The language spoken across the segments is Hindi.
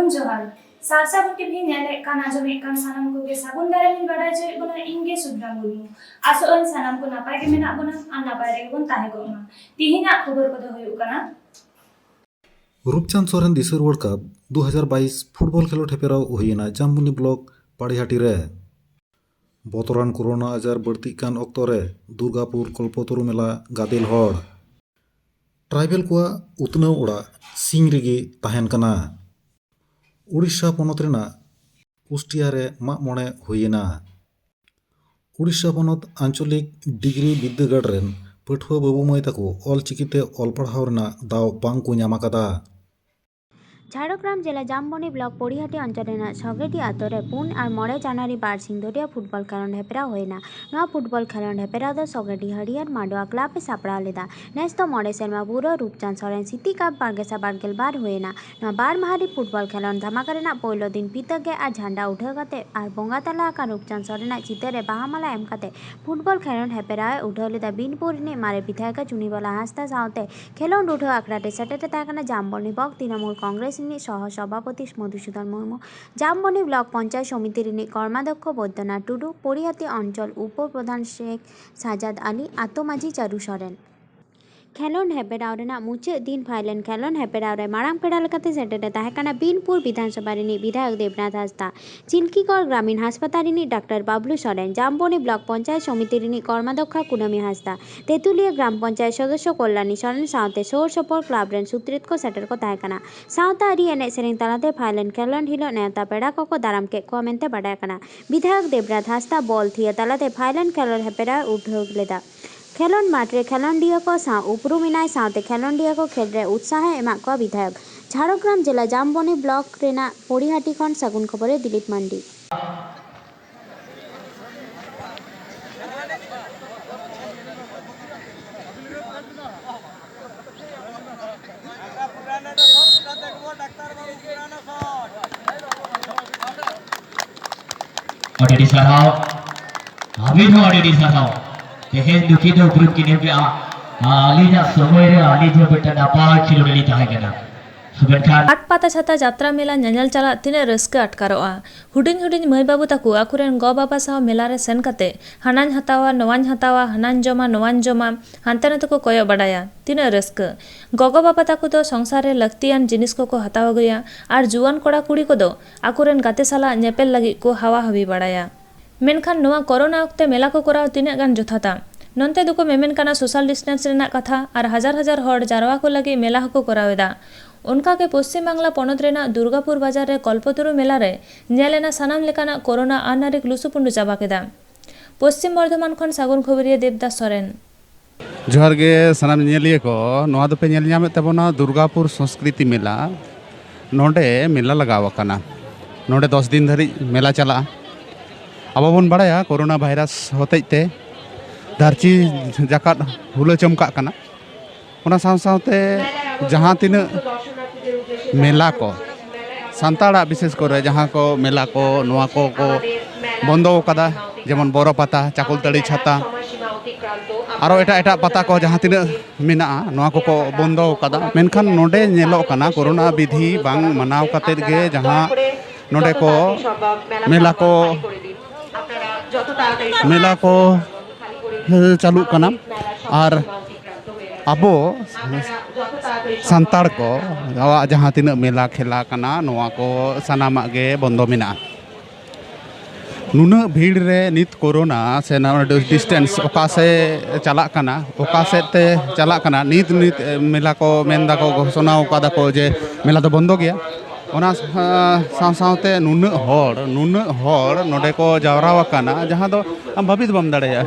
सागुन जोहार सारसागुन के भी नेले काना जमे कान सानाम को के सागुन दारे मिन बाडा जे बना इंगे सुद्रा मुर्मू आसोन सानाम को नापाय के मेना बना आ नापाय रे बन ताहे गोमा तिहिना खबर को दो हुयु काना रूपचांद सोरेन दिसर वर्ल्ड कप 2022 फुटबल खेलोड हेपेराव हुईना जामबुनी ब्लॉक पाड़ीहाटी रे बतरान कोरोना आजार बढ़ती कान ऑक्तो रे दुर्गापुर कल्पतरु मेला गादेल हड़ ट्राइबल को उतनाव ओड़ा सिंग रेगी ताहेन कना उड़ीसा पनत रेना कुष्टिया रे माग मोणे हुईना उड़ीसा पनत आंचलिक डिग्री विद्यागढ़ रेन पठुआ बाबू माई ताको ऑलचिकीते ऑल पढ़ाव रेना दाव बांग को ᱧᱟᱢ ᱟᱠᱟᱫᱟ। झाड़ग्राम जिला जामबनी ब्लॉक पोड़ीहाटी अंचल सगेटी आतो रे 4 और 9 जानुआरी बार सिंधुरिया फुटबल खेलोड हेपरा होना फुटबल खेलोड हेपरा दो सगेटी हरियर मांडवा क्लब सापड़ा लेदा नेस तो 9 सेरमा पूरा रूपचांद सोरेन सिटी कप बारगेसा बारगेल बार होना बार माहारी फुटबल खेलोड धमाका रेना पहिलो दिन पितगे और झंडा उठाव काते और बोंगा तला का रूपचांद सोरेन चितर बाहामाला एम काते फुटबल खेलोड हेपरा उठाव लेदा बिनपुर ने मारे विधायक चुनीबाला हांसदा सावते खेलोड उठाव आखड़ाटे सेटेटे ताकना जामबनी ब्लॉक तृणमूल कांग्रेस सह सभापति मधुसूदन मुर्मू जामबनी ब्लॉक पंचायत समिति कर्माध्यक्ष बैद्यनाथ टुडू पोड़ीहाटी अंचल उप प्रधान शेख साजाद आली आतो माझी चारू सोरेन खेलोड हेपेराव मुचाद दिन फाइनल खेलोड हेपेराव मारांग पेड़ा लेकाते सेटेटे ताहेकाना बिनपुर विधानसभा विधायक देवनाथ हांसदा चिल्कीगढ़ ग्रामीण हासपाताल डाक्टर बाबलू सोरेन जामबनी ब्लॉक पंचायत समिति कर्माध्यक्ष कुनामी हांसदा तेतुलिया ग्राम पंचायत सदस्य कल्याणी सोरेन सावते सोर सपर क्लब रेन सुत्रित को सेटर को ताहेकाना सावता आरी एने सेरेन तालाते फाइनल खेलोड हिलो नेता पेड़ा को दाराम के को मेनते बाडाय काना विधायक देवनाथ हांसदा बॉल थिया तालाते फाइनल खेलोड हेपेराव उठाव लेदा खेलोड माठरे खेलोडिया को उपरुमिनाय सावते खेलोडिया को खेल रे उत्साह एमा को विधायक झाड़ग्राम जिला जामबनी ब्लॉक रेना पोड़ीहाटी खन सागुन खबरे दिलीप मांडी। Ada di sarau, habis no ada di sarau. Tehen duki do grup kini be ali na samay re ali jo beta dapat chilo dili tahe kena. Sebentar. आट पाता छाता जात्रा मेला ñañal चला तीने रस्क अटकारोआ हुडिंग हुडिंग माई बाबू ताकू आकुरेन गो बाबा साव मेला रे सेन काते हानाñ हतावा नवाñ हतावा हानाñ जमा नवाñ जमा हानते नाते को कोयो बडाया तीने रस्क गगो बाबा ताकू दो संसार रे लक्तियान जिनिस को हतावा गया और जुआन कोड़ा कुड़ी को दो आकुरेन गाते साला ñepel लगी को हावा हबी बडाया मेनखान नोआ कोरोना वक्ते मेला को कराव तीने गान जथाता नोनते दुको मेमेन काना सोशल डिस्टेंस रेना कथा और हजार हजार हड़ जारवा को लगी मेला को करावेदा उनका के पश्चिम बांगला पनत रेना दुर्गापुर बाजार रे कल्पतरु मेला रे नेलेना सानाम लेकाना कोरोना आनारिक लुसुपुंडु चाबा केदा पश्चिम बर्धमान खन सागुन खबरिया देवदास सोरेन जोहार गे सानाम नेलिए को नोआ दो पे नेल ᱧᱟᱢᱮ ताबोना दुर्गापुर संस्कृति मेला नोडे मेला लगाव काना नोडे 10 दिन धरी मेला चला अब बन बड़ाया कोरोना भाइरस होतेते धरती जाकात हुला चमका काना ओना साव सावते जहाँ तीन मेला को सांताड़ा विशेष करे जहाँ को मेला को नोआ को बंदो कदा जेमन बोरो पाता चाकुलतड़ी छाता आरो एटा एटा पता को जहाँ तीन मेना नोआ को बंदो कदा मेनखान नोडे नेलो काना कोरोना विधि बांग मनाव काते गे जहाँ नोडे को मेला को चालू काना और अबो संताड़ को जहाँ तीन मेला खेला काना नोआ को सानामा गे बंदो मेना नुना भीड़ रे नित कोरोना से डिस्टेंस ओका से चला काना ओका से ते चला काना नित नित मेला को मेनदा को घोषणा ओकादा को जे मेला तो बंदो गया ओना साव सावते नुना हड़ नोडे को जावरावा काना जहाँ दो आम भाभी बम दाड़ेया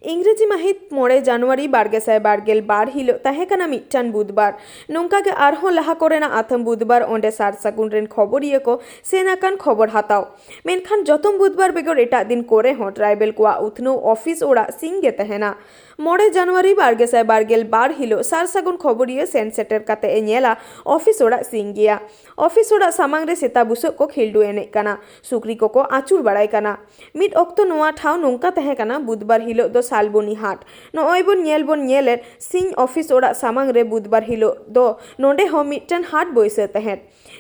इंग्रेजी माहित 9 जानुआरी बारगेसाय बारगेल बार हिलो ताहेकाना मिट्टान बुधबार नोंका गे आरहों लाहा कोरेना आथम बुधबार ओंडे सार सागुन रेन खबरिया को सेनाकान खबर हाताव मेनखान जतम बुधबार बेगर एटा दिन कोरे हो ट्राइबल को उथनो ऑफिस ओड़ा सिंगे तहेना मोड़े जनवरी 2022 हिलो सार सागुन खबरिया सेन सेटर काते ए नेला ऑफिस ओड़ा सिंह गया ऑफिस ओड़ा सामांग रे सेता बुसक को खिल्डु एने काना सुक्री को आचुर बड़ाई काना मिड ऑक्तो नोआ ठाव नोंका तहे काना बुधवार हिलो दो सालबोनी हाट नॉय बोन नेले सिंह ऑफिस ओड़ा सामांग रे बुधवार हिलो दो नोंडे हो मिटन हाट बोइसे तहे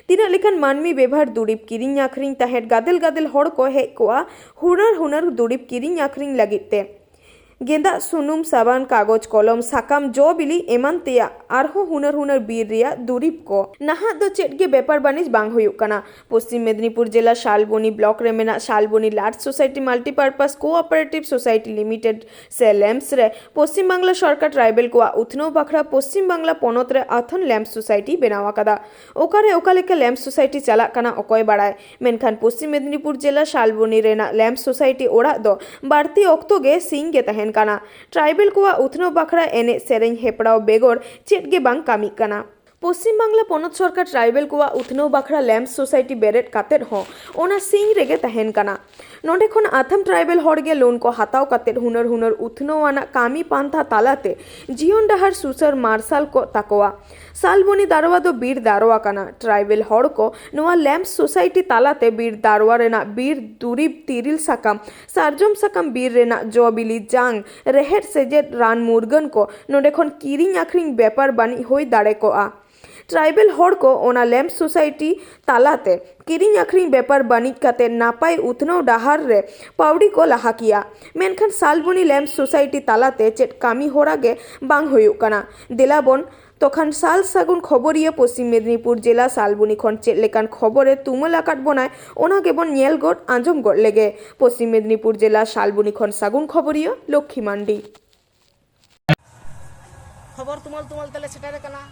तीना लेखन मानमी व्यवहार दुरीब किरिंग आखरिंग तहे गादेल गादेल हड़ को हेज कोआ हुनर दुरीब किरिंग आखरिंग लगिते गेंदा सुनुम साबान कागज कलम साकाम जो बिली एमान तेया आरहो हुनर बीर रिया दुरीब को नाहा दो चेटगे बेपार बानिज बांग हुयुक काना पश्चिम मेदिनीपुर जिला शालबनी ब्लॉक रे मेना Salboni large society multipurpose cooperative society limited से लैम्प्स रे पश्चिम बांगला सरकार ट्राइबल को उथनो बाखरा पश्चिम बांगला पोनत रे आथन लैम्प सोसाइटी बनावा कदा ओकारे ओकालेका लैम्प सोसाइटी चला काना अकय बाड़ाय मेनखान पश्चिम मेदिनीपुर जिला शालबनी रेना लैम्प सोसाइटी ओड़ा दो बाड़ती ऑक्तो गे सिंह गे तहन काना ट्राइबल को उथनो बाखरा एने सेरेंग हेपड़ाव बेगोर चेटगे बांग कामी काना पश्चिम बांगला पोनत सरकार ट्राइबल को उथनो बाखरा लैम्प सोसाइटी बेरेट कातेट हो ओना सिंह रेगे तहन काना नोंडे खन आथम ट्राइबल हड़गे लोन को हाताव कातेट हुनर उथनो आना कामी पांथा तालाते जीवन डहार सुसर मार्शल को ताकोआ सालबनी दारवा दो बीर दारवा काना ट्राइबल हड़ को नोआ लैम्प सोसाइटी तालाते बीर दारवा रेना बीर दुरीब तिरिल साकाम सारजम साकाम बीर रेना जबिली जांग रेहेट सेजेट रान मुरगन को नोंडे खन किरिंग आखरिंग बेपार बानी होई दाड़े कोआ ट्राइबल हड़ को ओना लैम्प सोसाइटी तालाते किरिंग आखरिंग बेपार बानिज काते नापाय उथनो डाहार रे पाउडी को लाहा किया मेनखान सालबनी लैम्प सोसाइटी तालाते चेट कामी होरागे बांग हुयुक काना देलाबन तखन साल सागुन खबरिया पश्चिम मेदिनीपुर जिला सालबनी खन चेट लेकान खबरे तुमल आकाट बनाय ओना गेबन नेल गोट आंजम गोट लेगे पश्चिम मेदिनीपुर जिला सालबनी खन सागुन खबरिया लक्ष्मी मांडी खबर तुमल तले सेटारे काना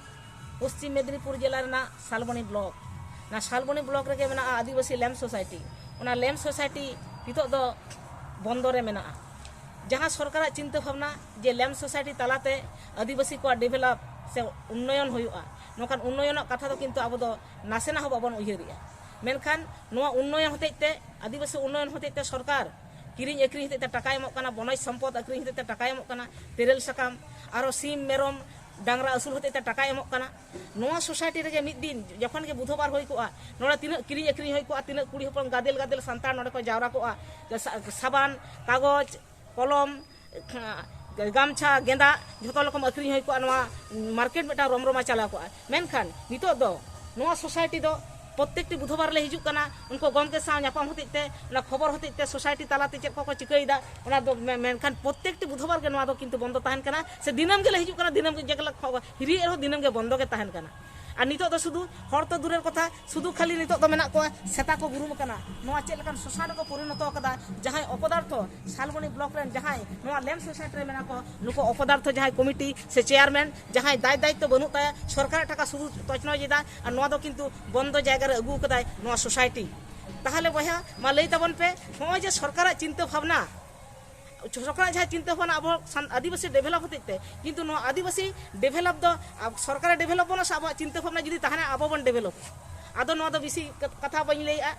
पश्चिम मेदिनीपुर जिला रेना सालबनी ब्लॉक ना सालबनी ब्लॉक रे मेना आदिवासी लैम्प सोसाइटी ओना लैम्प सोसाइटी नितो दो बंदो रे मेना जहां सरकार चिंता भावना जे लैम्प सोसाइटी तालाते आदिवासी को डेभेलप से उन्नयन होयुआ नोकान उन्नयन कथा दो किंतु अब दो नासेना हो बाबन उयहरिया मेनखान नोआ उन्नयन होतेते आदिवासी उन्नयन होतेते सरकार किरिंग एकरिंग होतेते टाका एमोग काना बनज सम्पद एकरिंग होतेते टाका एमोग काना तेरेल साकाम आरो सीम मेरम डांगरा असुल होते टाका एमोग काना नोआ सोसाइटी रे मिद दिन जखन के बुधवार होई कोआ नोडा तिना किरिंग एकरिंग होई कोआ तिना कुड़ी हपन गादेल संतान नोडे को जावरा कोआ साबान कागज कलम गामछा गेंदा झोतो रकम अक्रिंग होई कोआ नोआ मार्केट मेटा रमरमा चला कोआ मेनखान नितो दो नोआ सोसाइटी दो प्रत्येकटी बुधवार ले हिजुक काना उनको गम के साथ नापाम होते ना खबर होते सोसाइटी तालाते चेक को चिकईदा ओना दो मेनखान प्रत्येकटी बुधवार के नोआ दो किंतु बंद तहन काना से दिनम के ले हिजुक काना दिनम के जेकला हिरी एरो दिनम के बंद के तहन काना और नितो दो शुधु हर तो दूरेर कथा शुधु खाली नितो दो मेना को सेता को गुरुम काना नोआ चेक लकान सोसाइटी को परिणत कदा जहां अपदार्थ सालबनी ब्लॉक रेन जहां नोआ लैम्प सोसाइटी रे मेना को नुको अपदार्थ जहां कमिटी से चेयरमैन जहां दायित्व बनु ताया सरकार टाका शुधु तचनो जेदा और नोआ दो किंतु बंद जायगा रे अगु कदाय नोआ सोसाइटी ताहले बया मा लई तबन पे हो जे सरकार चिंता भावना सरकार जहाँ चिंता भावना अब आदिवासी डेभेलप होते किंतु नो आदिवासी डेभेलप दो सरकार डेभेलप बना से अब चिंता भावना जुदी तहने अब बन डेभेलप आदो नो दो बेसी कथा बन लैया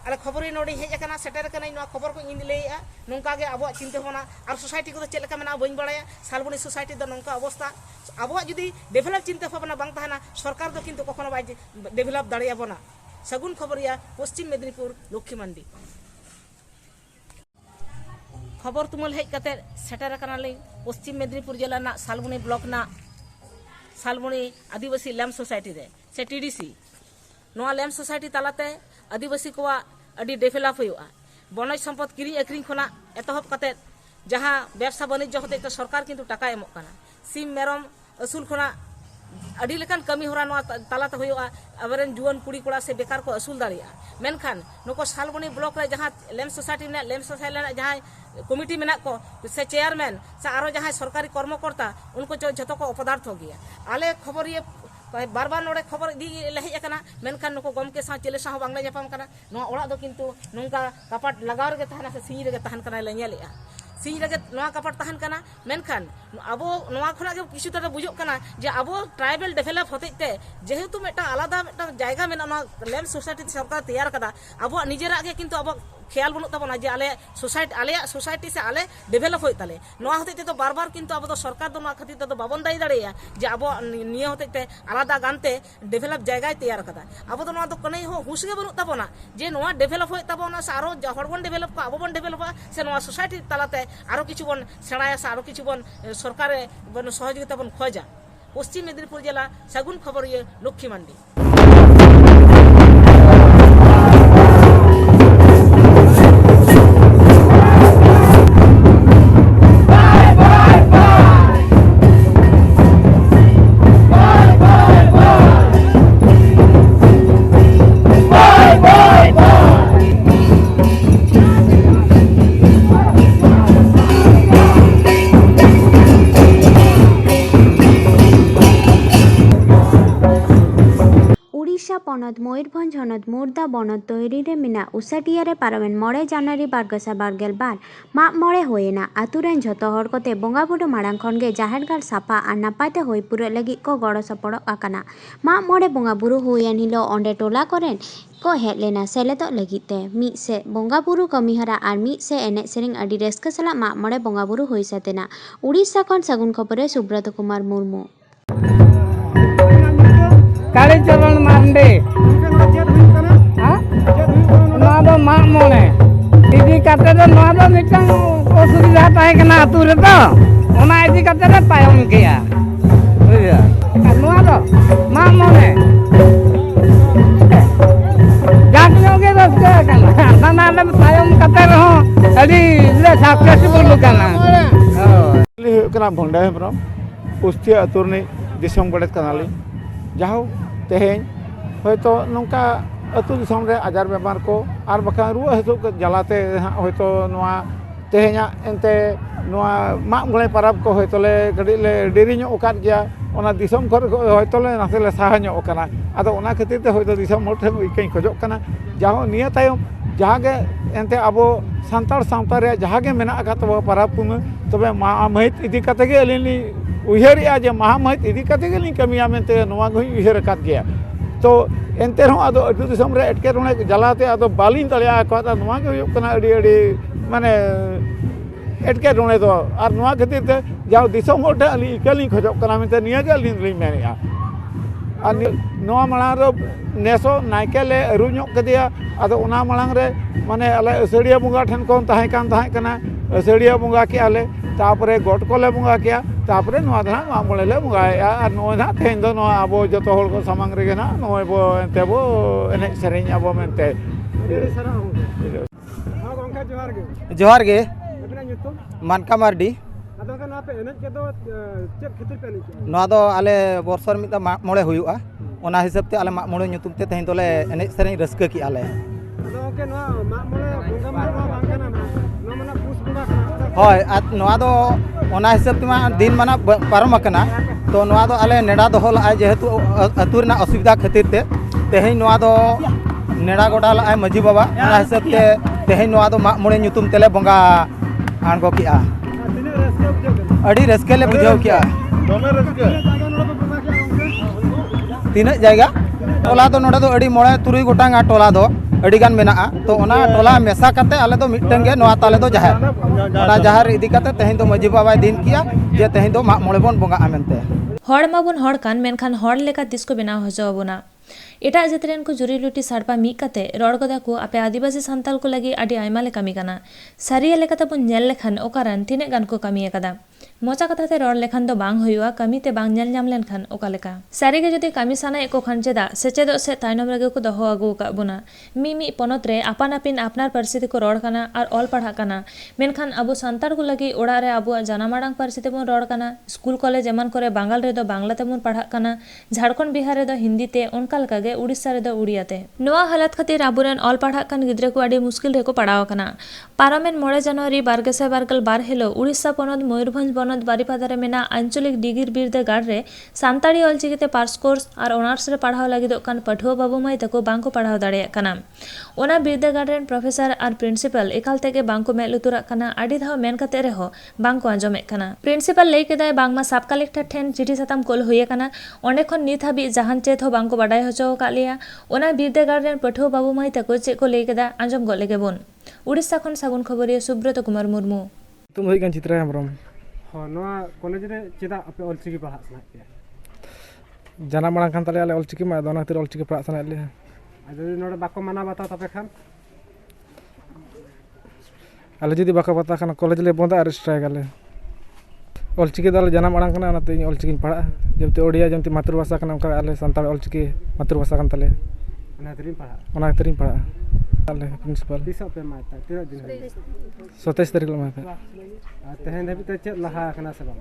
अरे खबर नोडे हेज अकाना सेटर अकाना नो खबर को इन लैया नोंका गे अब चिंता भावना और सोसाइटी को चेक मेना बन बड़ाया सालबनी सोसाइटी दो नोंका अवस्था अब जुदी डेभेलप चिंता भावना बांग तहना सरकार दो किंतु कखनो बाय डेभेलप दाड़िया बना सगुन खबरिया पश्चिम मेदिनीपुर लक्ष्मी मांडी खबर तुमल हेज कते सेटर कानाली पश्चिम मेदिनीपुर जिला ना सालबनी ब्लॉक ना सालबनी आदिवासी लैम्प सोसाइटी रे से टीडीसी नोआ लैम्प सोसाइटी तालाते आदिवासी को अडी डेभेलप हुआ बनज सम्पद किरी एकरिंग खना एतहब कते जहां व्यवसा वाणिज्य होते सरकार किंतु टाका एमोग काना सीम मेरम असुल खना अडी लेकान कमी होरा नोआ तालाते हुआ अबरेन जुआन कुड़ी कोड़ा से बेकार को असुल दाड़िया मेनखान नुको सालबनी ब्लॉक रे जहां लैम्प सोसाइटी ने लैम्प सोसाइटी जहां कमिटी मेना को से चेयरमैन से आरो जहां सरकारी कर्मकर्ता उनको जतो को अपदार्थ हो गया आले खबर ये बार बार नोड़े खबर दी लहेज अकना मेनखान नुको गम के साथ चेले साह बांगला जापाम कना नो ओड़ा दो किंतु नोंका कपाट लगाव रे तहना से सिंह रे तहन कना ले नेलेआ सिंह रे नोआ कपाट तहन कना मेनखान अब नोआ खना के किछु तरह बुझो कना जे अब ट्राइबल डेभेलप होते जेहेतु मेटा आलादा मेटा जायगा मेना लैम्प सोसाइटी सरकार तैयार कदा अब निजेरा के किंतु अब ख्याल बनूक ताबोना जे आलेयाग सोसाइटी से आले डेभेलप होय ताले नोआ होते ते तो बार बार किन्तु अब सरकार दो नोआ खातिर ते बाबन दायी दाड़ेया जे अब निये होते ते आलादा गानते डेभेलप जायगाय तैयार कदा अब तो नोआ दो कनै हो हुस गे बनूक ताबोना जे नोआ डेभेलप होय ताबोना से आरो हर बन डेभेलप को अब बन डेभेलपा से नोआ सोसाइटी तालाते आरो किछु बन सेणाया से आरो किछु बन सरकारे बन सहयोगिता बन खोजा पश्चिम मेदिनीपुर जिला सागुन खबरिया लक्ष्मी मांडी। उड़ीसा पनत मयूरभंज हनत मुर्दा बनत तैरी रे मिना उसाटिया रे पारमेन 9 जानुआरी 2022 माग मळे होयना आतुरेन झतो हर कोते बोंगा बुडो माड़ांग खनगे जाहेर गार सापा आर नापायते होय पुरे लगी को गड़ो सपड़ आकाना माग मळे बोंगा बुरु होयन हिलो ओंडे टोला कोरेन को हेज लेना सेलेदो लगिते मिद से बोंगा बुरु कमिहरा आर मिद से एने सेरिंग अडी रस्का सला माग मळे बोंगा बुरु होय सातेना। उड़ीसा खन सागुन खबरे सुब्रत कुमार मुर्मू। कालीचरण मांडे माग मणे इदी काते दो नोआ दो मिटन असुविधा ताहे कना आतु रे तो ओना इदी काते रे तायम गया बुझा नोआ दो माग मणे जाक जोगे रस्ते कना नाना ले तायम काते रहो अडी ले सक्सेसफुल कना ले कना भंडा है ब्रो उस्ती आतु ने दिसम गड़त कनाली जाओ तेहें होयतो नौका अतु दिसम रे आजार बेमार को आर बखा रुआ हसु जलाते होयतो नोआ तेहेंया एनते नोआ माग मळे पाराब को होयतो ले गडी ले डेरी ᱧᱚᱜ ओकात गया ओना दिसम खर होयतो ले नासे ले साहा ᱧᱚᱜ ओकाना आदो ओना खातिर ते होयतो दिसम मोर ठेन इकई खोजोक कना जाओ निया तायम जहागे एनते आबो सांतार सावता रे जहागे मेना आका तबो पाराब पुन तबे मा महित इदी काते गे अलिनी उयहरिया जे महामहित इदी काते गे लिन कमिया मेनते नोआ गई उयहर कात गया तो एनते रहो आदो अटु दिसम रे एटके रोने जलाते आदो बालिन तलिया को आदा नोआ गे हुयुक कना अडी अडी माने एटके रोने दो आर नोआ खातिर ते जाओ दिसम होटे अली इकली खोजोक कना मेनते निया गे लिन लिन मेनिया आर नोआ मळांग रे नेसो नायके ले अरु ᱧᱚᱜ कदिया आदो ओना मळांग रे माने अले असड़िया बुंगा ठन कोन ताहे कना असड़िया बुंगा के आले तापरे गोट कोले बुंगा किया तापरे नोआ दना माग मळे ले बुंगाया आर नोय ना तेन दो नोआ आबो जतो होल को सामांग रे ना नोय बो एनते बो एने सेरेñ आबो मेनते जोहार गे मानका मार्डी नोआ दो आले बर्षर मिदा माग मळे हुयुआ ओना हिसाब ते आले माग मळे ᱧᱩᱛᱩᱢ ते तेहें दोले एने सेरेñ रस्का की आले होय नोआ दो ओना हिसाब ते दिन माना पारम अकना तो नोआ दो आले नेडा दोहल आय जेहेतु अतु रेना असुविधा खातिर ते तेहें नोआ दो नेडा गोडा लाय माजी बाबा ओना हिसाब ते तेहें नोआ दो माग मळे ᱧᱩᱛᱩᱢ तेले बोंगा आणगो किया अडी रस्के ले बुझाव किया तीना जायगा टोला दो नोडे दो अडी मोळे तुरुई गोटांग टोला दो अडी गान मेना तो ओना टोला मेसा करते आले दो मिटन गे नोआ ताले दो जाहेर ओना जाहेर इदी करते तेहें दो माजी बाबा दिन किया जे तेहें दो माग मळे बोन बोंगा आमेनते हड़ माबुन हड़ कान मेनखान हड़ लेका तिस को बेनाव हजोबुना एटा जातिरेन को जुरी लुटी साड़पा मी कते रड़ गदा को आपे आदिवासी संताल को लगी आडी आयमा ले कमी कना सारिया लेकाते बुन नेल लेखान ओकारान तिने गान को कमी एकदा मोचा कथाते रड़ लेखान दो बांग हुआ कमी ते बांग नेल नाम लेनखान ओका लेका सारी गे जदि कमी साना एको खान चेदा सेचेदो से तायनम रगे को दहो आगु का बुना मी पनत रे आपान आपिन आपनार परिस्थिति को रड़ कना और ऑल पढ़ा कना मेनखान अबो संतार को लगी ओड़ा रे अबो जानामाडांग परिस्थिति बुन रड़ कना स्कूल कॉलेज एमन करे बांगाल रे दो बांग्लाते बुन पढ़ा कना झारखंड बिहार रे दो हिंदी ते उनका लगा गे उड़ीसा रे दो उड़ियाते नोआ हालत खातिर आबुरेन ऑल पढ़ा कन गिद्रे को आडी मुश्किल रे को पड़ाव कना पारामेन 9 जनवरी 2022 हिलो उड़ीसा पनत मयूरभंज बनत बारीपादा रे मेना आंचलिक डिगिर बिरदागार रे सानताड़ी ऑलचिकिते पार्स कोर्स और ऑनर्स रे पढ़ाव लागिदो कान पठुआ बाबू माई तको बांको पढ़ाव दाड़े कना ओना बिरदागार रेन प्रोफेसर और प्रिंसिपल एकाल तेगे बांको मेल उतुरा कना आडी धाव मेन कते रे हो बांको आंजमे कना प्रिंसिपल लई केदाय बांगमा सब कलेक्टर ठेन चिठी साताम कोल होये कना ओंडे खन नित हाबी जहान चेत हो बांको बाडाय होचो का लिया ओना बिरदागार रेन पठुआ बाबू माई तको चे को लई केदा आंजम गोले गे बोन उड़ीसा खन सागुन खबरिया सुब्रत कुमार मुर्मू। तुम हुई कान चित्रा हेम्ब्रम हाँ नवा कॉलेज रे चेदा आपे ऑलचिकी पढ़ा सना पे जाना मांग खान ताले ऑलचिकी मा दोना तिर ऑलचिकी पढ़ा सना ले अदि नोडे बाको माना बाता तबे खान आले जुदी बाका पता खान कॉलेज ले बंदा अरेस्ट ट्राई गाले ऑलचिकी दाल जाना मांग खाना नाते ऑलचिकी पढ़ा जबते ओडिया जमते मातृभाषा खान उनका आले संताल ऑलचिकी मातृभाषा खान ताले ना तरी पढ़ा आले प्रिंसिपल दिसा पे माता तेरा दिन 27 तारीख माते तेहन धबी ते चेद लहा खाना से बा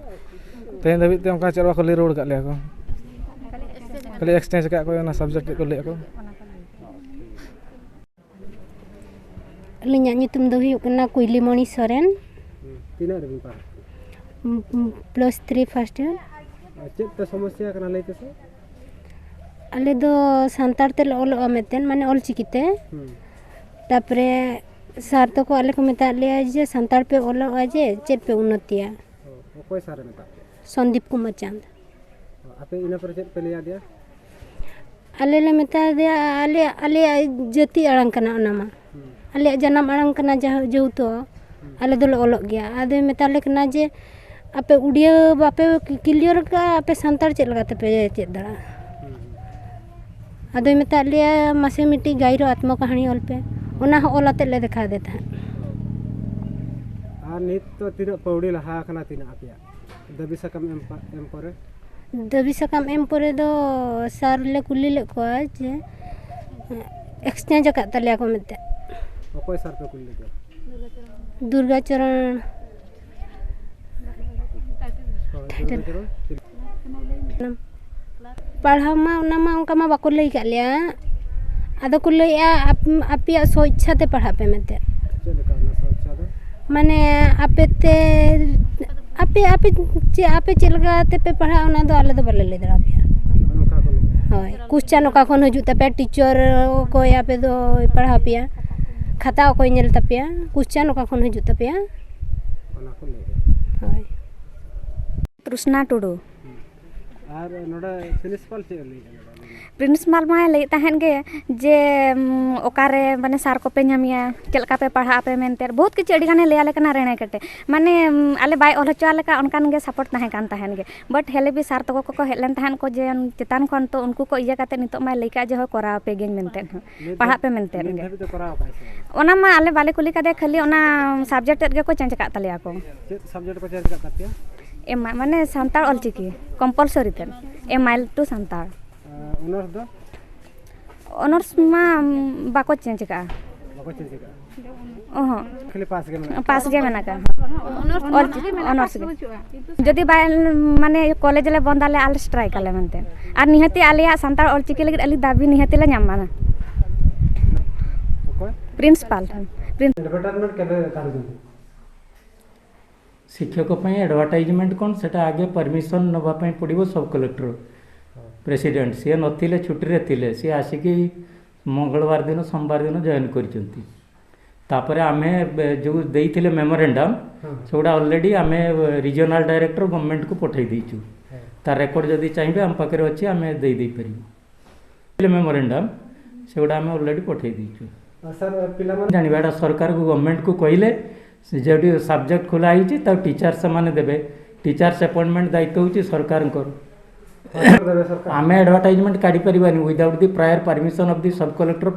तेहन धबी ते उनका चरवा को ले रोड का ले को खाली एक्सचेंज का को ना सब्जेक्ट को ले को ᱟᱹᱞᱤᱧᱟᱜ ᱧᱩᱛᱩᱢ ᱫᱚ ᱦᱩᱭᱩᱜ ᱠᱟᱱᱟ ᱠᱩᱭᱞᱤᱢᱚণᱤ ᱥᱚᱨᱮᱱ तीना रे पढ़ा +3 फर्स्ट ईयर चेद ते समस्या kana लेते से ᱟᱞᱮ ᱫᱚ ᱥᱟᱱᱛᱟᱲ ᱛᱮᱞᱮ ᱚᱞᱚᱜᱼᱟ ᱢᱮᱱᱛᱮ ᱢᱟᱱᱮ ᱚᱞᱪᱤᱠᱤ ᱛᱮ ᱛᱟᱯᱚᱨᱮ ᱥᱟᱨ ᱛᱚᱠᱚ ᱟᱞᱮ ᱠᱚ ᱢᱮᱛᱟᱫ ᱞᱮᱭᱟ ᱡᱮ ᱥᱟᱱᱛᱟᱲ ᱯᱮ ᱚᱞᱚᱜᱼᱟ ᱡᱮ ᱪᱮᱫ ᱯᱮ ᱩन्नतिया ᱚᱠᱚᱭ ᱥᱟᱨᱮ ᱢᱮᱛᱟ ᱥᱚᱱᱫᱤᱯ ᱠᱩᱢᱟᱨ ᱪᱟᱸᱫ ᱟᱯᱮ ᱤᱱᱟᱹ ᱯᱚᱨᱮ ᱪᱮᱫ ᱯᱮ ᱞᱟᱹᱭᱟ ᱫᱤᱭᱟ ᱟᱞᱮ ᱞᱮ ᱢᱮᱛᱟ ᱫᱮᱭᱟ ᱟᱞᱮᱭᱟᱜ ᱡᱟᱹᱛᱤ ᱟᱲᱟᱝ ᱠᱟᱱᱟ ᱚᱱᱟ ᱢᱟ ᱟᱞᱮᱭᱟᱜ ᱡᱟᱱᱟᱢ ᱟᱲᱟᱝ ᱠᱟᱱᱟ ᱡᱮᱦᱮᱛᱩ ᱟᱞᱮ ᱫᱚᱞᱮ ᱚᱞᱚᱜ ᱜᱮᱭᱟ ᱟᱫᱚᱭ ᱢᱮᱛᱟᱞᱮ ᱠᱟᱱᱟ ᱡᱮ ᱟᱯᱮ ᱩᱲᱤᱭᱟᱹ ᱵᱟᱯᱮ ᱠᱞᱤᱭᱟᱨ ᱠᱟᱜᱼᱟ ᱟᱯᱮ ᱥᱟᱱᱛᱟᱲ ᱪᱮᱫ ᱞᱮᱠᱟ ᱛᱮᱯᱮ ᱪᱮᱫ ᱫᱟᱲᱮᱭᱟᱜᱼᱟ ᱟᱫᱚᱭ ᱢᱮᱛᱟᱫ ᱞᱮᱭᱟ ᱢᱟᱥᱮ ᱢᱤᱫᱴᱤᱡ ᱜᱟᱭᱨᱚ ᱟᱛᱢᱚ ᱠᱟᱹᱦᱱᱤ ᱚᱞ ᱯᱮ ᱚᱱᱟ ᱦᱚᱸ ᱚᱞ ᱟᱛᱮᱫ ᱞᱮ ᱫᱮᱠᱷᱟᱣ ᱫᱮ ᱛᱟᱦᱮᱸᱫ ᱟᱨ ᱱᱤᱛ ᱛᱚ ᱛᱤᱱᱟᱹᱜ ᱯᱟᱣᱲᱤ ᱞᱟᱦᱟ ᱠᱟᱱᱟ ᱛᱤᱱᱟᱹᱜ ᱟᱯᱮᱭᱟ ᱫᱟᱵᱤ ᱥᱟᱠᱟᱢ ᱮᱢ ᱯᱚᱨᱮ ᱫᱟᱹᱵᱤ ᱥᱟᱠᱟᱢ ᱮᱢ ᱯᱚᱨᱮ ᱫᱚ ᱥᱟᱨ ᱞᱮ ᱠᱩᱞᱤ ᱞᱮᱫ ᱠᱚᱣᱟ ᱡᱮ ᱮᱠᱥᱪᱮᱧᱡ ᱟᱠᱟᱫ ᱛᱟᱞᱮᱭᱟ ᱠᱚ ᱢᱮᱱᱛᱮ ᱚᱠᱚᱭ ᱥᱟᱨ ᱯᱮ ᱠᱩᱞᱤ ᱞᱮᱫᱮᱭᱟ ᱫᱩᱨᱜᱟᱪᱚᱨᱚᱱ ᱯᱟᱲᱦᱟᱣ ᱢᱟ ᱚᱱᱟ ᱢᱟ ᱚᱱᱠᱟ ᱢᱟ ᱵᱟᱠᱚ ᱞᱟᱹᱭ ᱠᱟᱜ ᱞᱮᱭᱟ ᱟᱫᱚ ᱠᱚ ᱞᱟᱹᱭᱮᱜᱼᱟ ᱟᱯᱮᱭᱟᱜ ᱥᱚᱤᱪᱪᱷᱟ ᱛᱮ ᱯᱟᱲᱦᱟᱜ ᱯᱮ ᱢᱮᱱᱛᱮ ᱪᱮᱫ ᱞᱮᱠᱟ ᱚᱱᱟ ᱥᱚᱪᱪᱷᱟ ᱫᱚ ᱢᱟᱱᱮ ᱟᱯᱮ ᱪᱮᱫ ᱞᱮᱠᱟ ᱛᱮᱯᱮ ᱯᱟᱲᱦᱟᱜᱼᱟ ᱚᱱᱟ ᱫᱚ ᱟᱞᱮ ᱫᱚ ᱵᱟᱞᱮ ᱞᱟᱹᱭ ᱫᱟᱲᱮ ᱟᱯᱮᱭᱟ ᱚᱱᱠᱟ ᱠᱚ ᱞᱟᱹᱭᱟ ᱦᱳᱭ ᱠᱩᱥᱪᱟᱱ ᱚᱠᱟ ᱠᱷᱚᱱ ᱦᱤᱡᱩᱜ ᱛᱟᱯᱮᱭᱟ ᱴᱤᱪᱟᱨ ᱚᱠᱚᱭ ᱟᱯᱮ ᱫᱚ ᱯᱟᱲᱦᱟᱣ ᱯᱮᱭᱟ ᱠᱷᱟᱛᱟ ᱚᱠᱚᱭ ᱧᱮᱞ ᱛᱟᱯᱮᱭᱟ ᱠᱩᱥᱪᱟᱱ ᱚᱠᱟ ᱠᱷᱚᱱ ᱦᱤᱡᱩᱜ ᱛᱟᱯᱮᱭᱟ ᱚᱱᱟ ᱠᱚ ᱞᱟᱹᱭᱟ ᱦᱳᱭ ᱛᱨᱩᱥᱱᱟ ᱴᱩᱰᱩ ᱟᱨ ᱱᱚᱰᱮ ᱯᱨᱤᱱᱥᱤᱯᱟᱞ ᱪᱮᱫ ᱞᱟᱹᱭ प्रिंसिपल माय लई तहन गे जे ओकारे माने सार को पे नामिया चल का पे पढ़ा पे मेनते बहुत किछ अडी गाने ले आले कना रेणे कटे माने आले बाय ऑल हचा लेका उनकान गे सपोर्ट तहे कान तहन गे बट हेले भी सार तको को हेलन तहन को जे चितान खन तो उनको को इया काते नितो माय लई का जे हो करा पे गे मेनते पढ़ा पे मेनते गे ओना मा आले बाले कुली का दे खाली ओना सब्जेक्ट गे को चेंज का तले को चेत सब्जेक्ट को चेंज का तपिया एम माने संताल ऑलचिकी कंपलसरी तेन एम माइल टू संताल ऑनर्स दो ऑनर्स मा बाको चेंज का ओहो खाली पास गे मेना का ऑनर्स जदि बाय माने कॉलेज ले बंदाले आल स्ट्राइक आले मनते आर निहति आलिया संताल ऑलचिकी लगे अली दाबी निहति ले ᱧᱟᱢᱟना प्रिंसिपल एडवर्टाइजमेंट केबे कर दो शिक्षक एडवर्टाइजमेंट कौन से आगे परमिशन नापी पड़ो सब कलेक्टर प्रेसिडेंट सी नथिले छुट्टी रे थिले सी आसिकी मंगलवार दिन सोमवार दिन जॉइन कर आमे जो देइथिले मेमोरेंडम सेगुड़ा ऑलरेडी आमे रीजनल डायरेक्टर गवर्नमेंट को पठे देइछु तार रेकॉर्ड जदि चाहिए आम पाखे अच्छी आम दे पारू मेमोरेंडम सेगुड़ा आम ऑलरेडी पठे देइछु जानवा सरकार को गवर्नमेंट को कहले जो सब्जेक्ट खोला होती टीचर से माने देबे टीचर्स अपॉइंटमेंट दायित्व होची सरकार आमे एडवर्टाइजमेंट काढ़ी परिबानी without the prior permission of the sub collector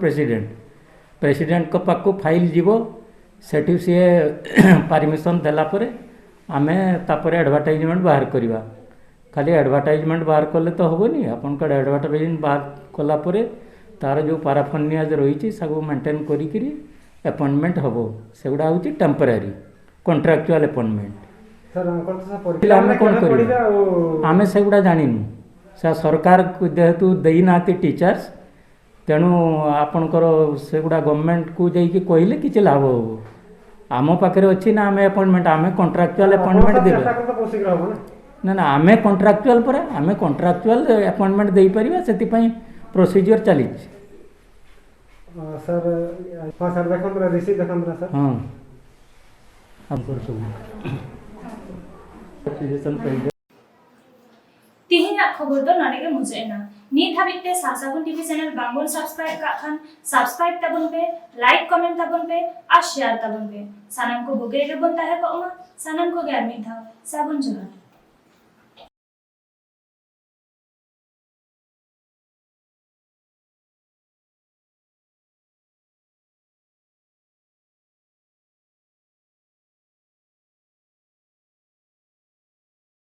president को पाक फाइल जीवो सेठी सी परमिशन देला परे आमे तापरे एडवर्टाइजमेंट बाहर करिवा खाली एडवर्टाइजमेंट बाहर कले तो होबनी आपन का एडवर्टाइजमेंट बाहर कला परे तार जो पाराफर्निया रही सब मेंटेन करी अपॉइंटमेंट हम सेगुड़ा हूँ टेम्परारी कॉन्ट्रैक्चुअल अपॉइंटमेंट आम कौन कर आम सेगुड़ा जानू से सरकार जेहेतु देना टीचर्स तेणु आपणकर सेगुड़ा गवर्नमेंट को जाइए कहले कि लाभ हो आम पाखे अच्छी ना आम अपॉइंटमेंट आम कॉन्ट्रैक्चुअल अपॉइंटमेंट देवे ना आम कॉन्ट्रैक्चुअल पर आम कॉन्ट्रैक्चुअल अपॉइंटमेंट दे पार से प्रोसीजर चली सर हाँ सर देखो रिसीट देखो सर हाँ तिहिना खबर तो नडे के मुझे ना नीट हाबिते सासागुन टीवी चैनल बांगबन सब्सक्राइब का खान सब्सक्राइब ताबन पे लाइक कमेंट ताबन पे और शेयर ताबन पे सानाम को बुगे रे बन ताहे को सानाम को गैर मिधा साबुन जोहार।